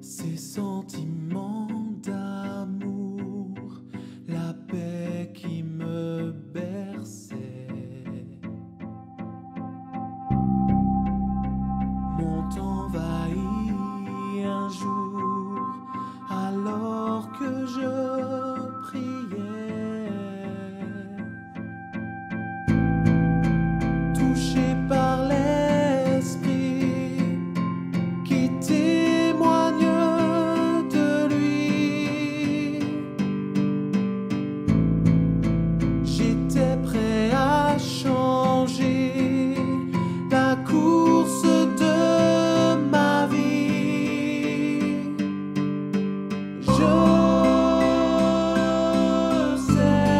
Ces sentiments d'amour, la paix qui me berçait, m'ont envahi un jour alors que je priais, touché par l'esprit qui témoigne de lui. J'étais prêt à changer la course de ma vie. Je sais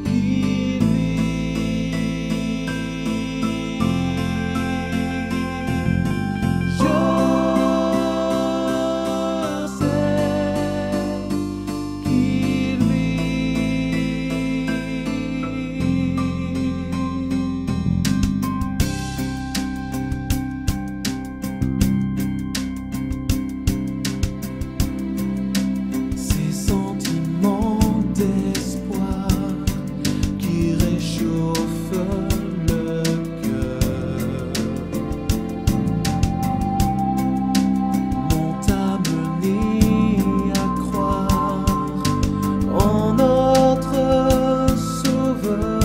qu'il vit. Je sais qu'il vit. Ces sentiments d'espoir qui réchauffent le cœur m'ont amené à croire en notre Sauveur.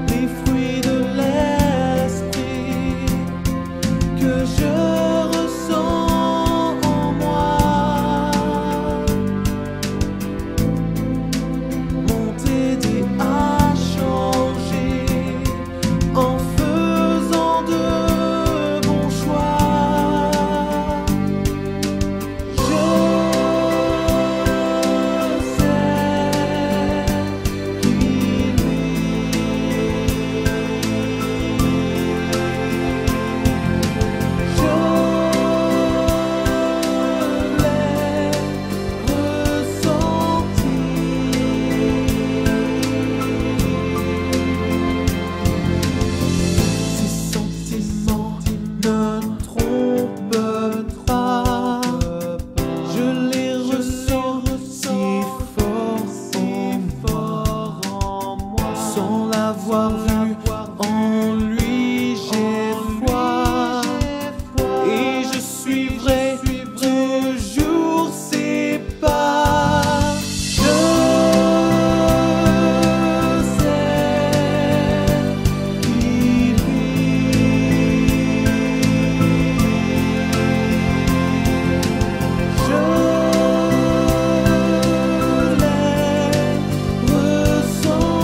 Les fruits de l'esprit que je ressens en moi m'ont aidé à changer en faisant de bons choix. Je sais qu'il vit. Ces sentiments ne trompent pas, je les ressens si fort en moi. Sans l'avoir vu en lui, j'ai foi et je suivrai toujours ses pas. Je sais qu'il vit. Je l'ai ressenti.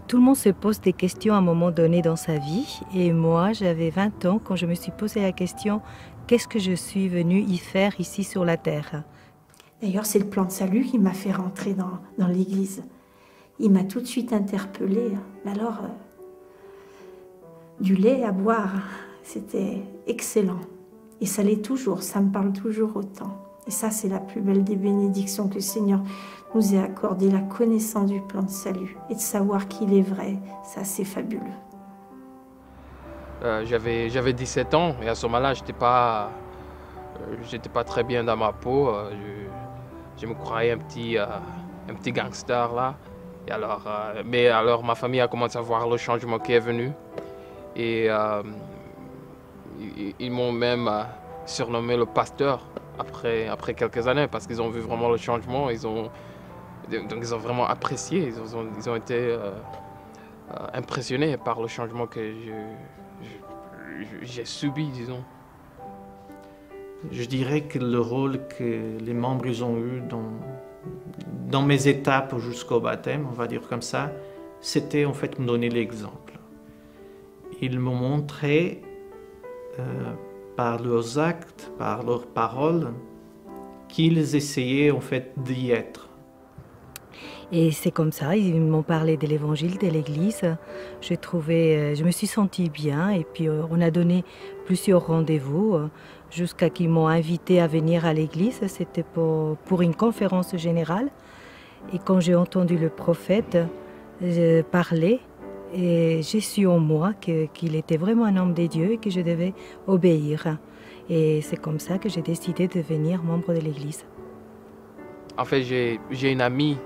Tout le monde se pose des questions à un moment donné dans sa vie. Et moi, j'avais 20 ans quand je me suis posé la question, qu'est-ce que je suis venue y faire ici sur la Terre? D'ailleurs, c'est le plan de salut qui m'a fait rentrer dans l'église. Il m'a tout de suite interpellée. Mais alors, du lait à boire, c'était excellent. Et ça l'est toujours, ça me parle toujours autant. Et ça, c'est la plus belle des bénédictions que le Seigneur nous ait accordé, la connaissance du plan de salut et de savoir qu'il est vrai. Ça, c'est fabuleux. J'avais 17 ans et à ce moment-là, j'étais pas très bien dans ma peau. Je me croyais un petit gangster là. Et alors, mais alors ma famille a commencé à voir le changement qui est venu. Et ils m'ont même surnommé le pasteur après quelques années parce qu'ils ont vu vraiment le changement. Donc ils ont vraiment apprécié, ils ont été impressionnés par le changement que j'ai subi, disons. Je dirais que le rôle que les membres ils ont eu dans mes étapes jusqu'au baptême, on va dire comme ça, c'était en fait me donner l'exemple. Ils m'ont montré par leurs actes, par leurs paroles, qu'ils essayaient en fait d'y être. Et c'est comme ça, ils m'ont parlé de l'évangile, de l'église. Je me suis sentie bien et puis on a donné plusieurs rendez-vous jusqu'à qu'ils m'ont invité à venir à l'église. C'était pour une conférence générale. Et quand j'ai entendu le prophète parler, et j'ai su en moi qu'il était vraiment un homme de Dieu et que je devais obéir. Et c'est comme ça que j'ai décidé de devenir membre de l'église. En fait, j'ai une amie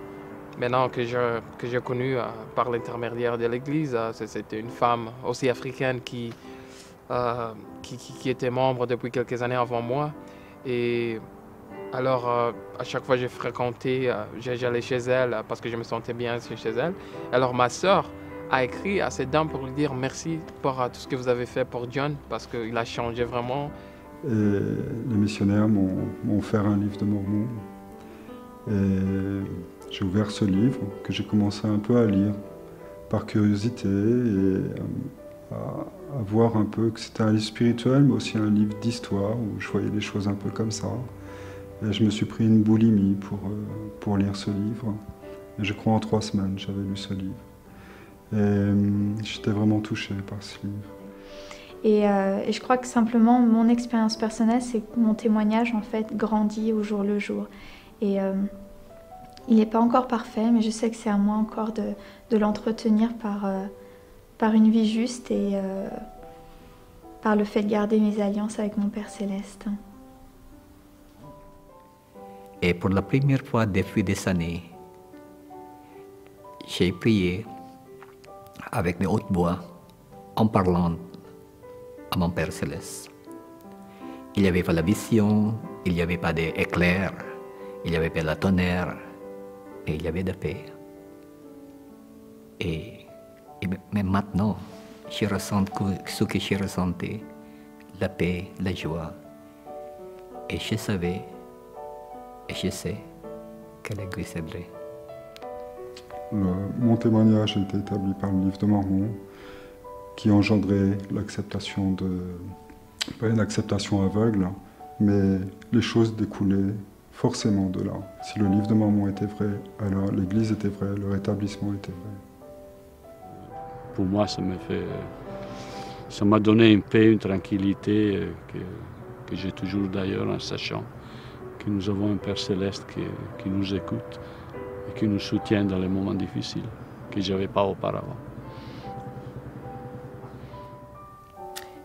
maintenant que j'ai connue par l'intermédiaire de l'église. C'était une femme aussi africaine qui était membre depuis quelques années avant moi. Et alors, à chaque fois que j'ai fréquenté, j'allais chez elle parce que je me sentais bien chez elle. Alors, ma sœur a écrit à cette dame pour lui dire merci pour tout ce que vous avez fait pour John parce qu'il a changé vraiment. Et les missionnaires m'ont offert un livre de Mormon. Et j'ai ouvert ce livre que j'ai commencé un peu à lire par curiosité et à voir un peu que c'était un livre spirituel mais aussi un livre d'histoire où je voyais les choses un peu comme ça. Et je me suis pris une boulimie pour lire ce livre. Et je crois en 3 semaines j'avais lu ce livre. Et j'étais vraiment touché par ce livre. Et je crois que simplement mon expérience personnelle, c'est que mon témoignage en fait grandit au jour le jour. Et il n'est pas encore parfait, mais je sais que c'est à moi encore de l'entretenir par une vie juste et par le fait de garder mes alliances avec mon Père Céleste. Et pour la première fois depuis des années, j'ai prié avec mes hautes voix en parlant à mon Père Céleste. Il n'y avait pas la vision, il n'y avait pas d'éclair, il n'y avait pas la tonnerre, mais il y avait de la paix. Mais maintenant, je ressens ce que j'ai ressenti, la paix, la joie. Et je savais, et je sais que l'Église est vraie. Mon témoignage a été établi par le livre de Mormon, qui engendrait l'acceptation pas une acceptation aveugle, mais les choses découlaient forcément de là. Si le livre de Mormon était vrai, alors l'Église était vraie, le rétablissement était vrai. Pour moi, ça m'a donné une paix, une tranquillité que j'ai toujours d'ailleurs en sachant que nous avons un Père Céleste qui nous écoute et qui nous soutient dans les moments difficiles que je n'avais pas auparavant.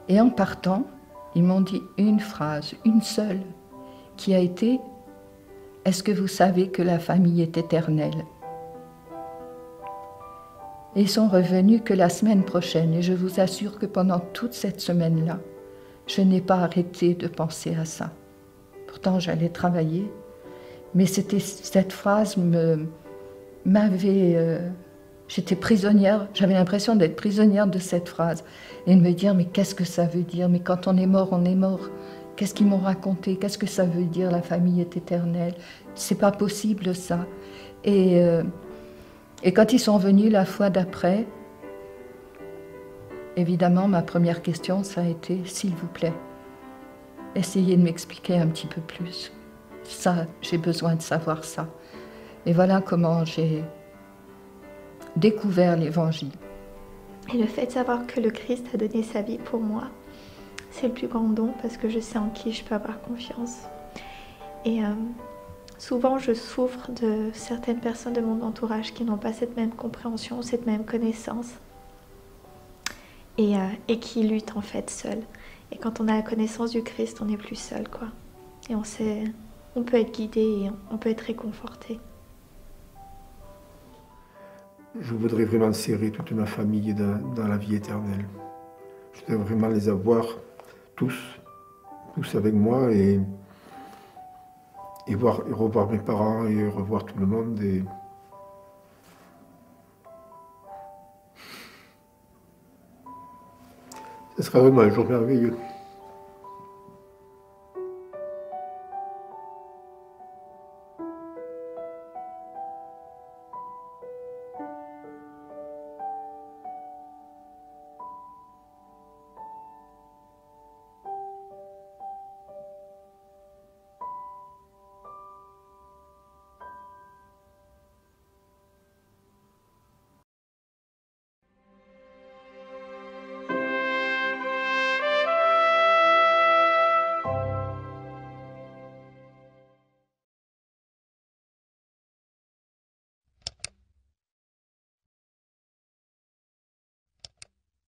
Et en partant, ils m'ont dit une phrase, une seule, qui a été « Est-ce que vous savez que la famille est éternelle ?» Et ils sont revenus que la semaine prochaine, et je vous assure que pendant toute cette semaine-là, je n'ai pas arrêté de penser à ça. Pourtant, j'allais travailler, mais cette phrase m'avait... J'étais prisonnière, j'avais l'impression d'être prisonnière de cette phrase et de me dire mais qu'est-ce que ça veut dire? Mais quand on est mort, on est mort. Qu'est-ce qu'ils m'ont raconté? Qu'est-ce que ça veut dire la famille est éternelle? C'est pas possible ça. Et quand ils sont venus la fois d'après, évidemment ma première question ça a été s'il vous plaît, essayez de m'expliquer un petit peu plus. Ça, j'ai besoin de savoir ça. Et voilà comment j'ai découvert l'Évangile. Et le fait de savoir que le Christ a donné sa vie pour moi, c'est le plus grand don parce que je sais en qui je peux avoir confiance. Et souvent, je souffre de certaines personnes de mon entourage qui n'ont pas cette même compréhension, cette même connaissance et qui luttent en fait seuls. Et quand on a la connaissance du Christ, on n'est plus seul, quoi. Et on peut être guidé et on peut être réconforté. Je voudrais vraiment serrer toute ma famille dans la vie éternelle. Je voudrais vraiment les avoir tous avec moi et revoir mes parents et revoir tout le monde. Ce sera vraiment un jour merveilleux.